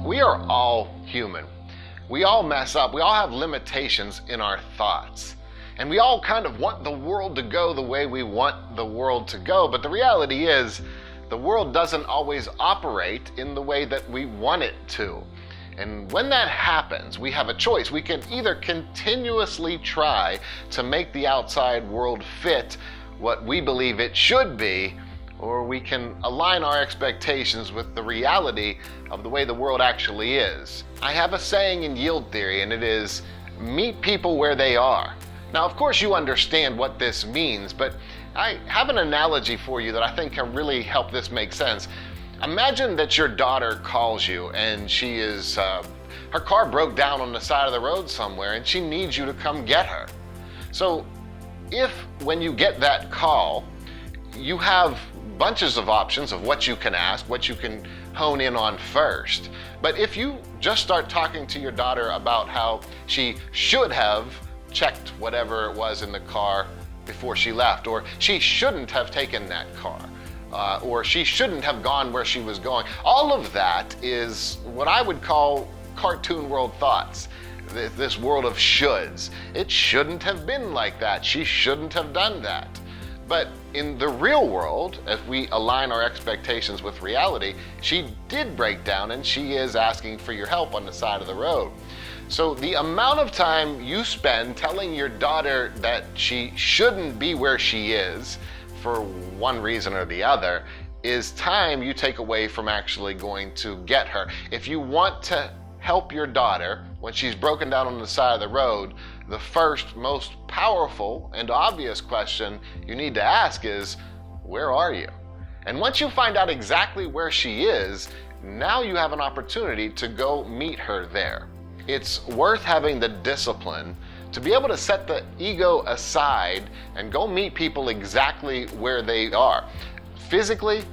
We are all human. We all mess up. We all have limitations in our thoughts. And we all kind of want the world to go the way we want the world to go. But the reality is, the world doesn't always operate in the way that we want it to. And when that happens, we have a choice. We can either continuously try to make the outside world fit what we believe it should be, or we can align our expectations with the reality of the way the world actually is. I have a saying in yield theory, and it is, meet people where they are. Now, of course, you understand what this means, but I have an analogy for you that I think can really help this make sense. Imagine that your daughter calls you and she is, her car broke down on the side of the road somewhere and she needs you to come get her. So if when you get that call, you have bunches of options of what you can ask, what you can hone in on first. But if you just start talking to your daughter about how she should have checked whatever it was in the car before she left, or she shouldn't have taken that car, or she shouldn't have gone where she was going, all of that is what I would call cartoon world thoughts. This world of shoulds. It shouldn't have been like that. She shouldn't have done that. But in the real world, if we align our expectations with reality, she did break down and she is asking for your help on the side of the road. So the amount of time you spend telling your daughter that she shouldn't be where she is for one reason or the other is time you take away from actually going to get her. If you want to help your daughter when she's broken down on the side of the road, the first, most powerful and obvious question you need to ask is, where are you? And once you find out exactly where she is, now you have an opportunity to go meet her there. It's worth having the discipline to be able to set the ego aside and go meet people exactly where they are. Physically,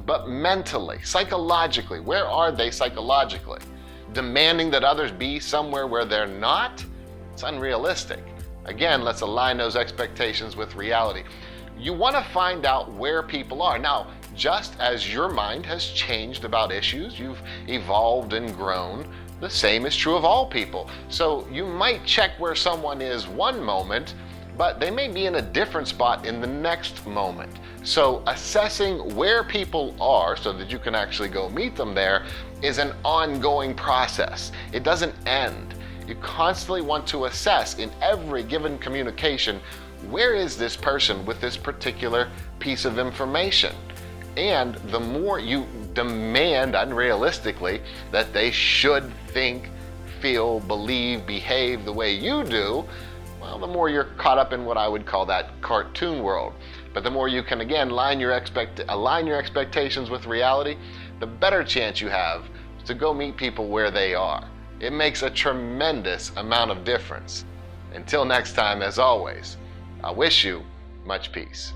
but mentally, psychologically. Where are they psychologically? Demanding that others be somewhere where they're not? It's unrealistic. Again, let's align those expectations with reality. You want to find out where people are. Now, just as your mind has changed about issues, you've evolved and grown, the same is true of all people. So you might check where someone is one moment, but they may be in a different spot in the next moment. So assessing where people are so that you can actually go meet them there is an ongoing process. It doesn't end. You constantly want to assess in every given communication, where is this person with this particular piece of information? And the more you demand unrealistically that they should think, feel, believe, behave the way you do, well, the more you're caught up in what I would call that cartoon world. But the more you can, again, align your expectations with reality, the better chance you have to go meet people where they are. It makes a tremendous amount of difference. Until next time, as always, I wish you much peace.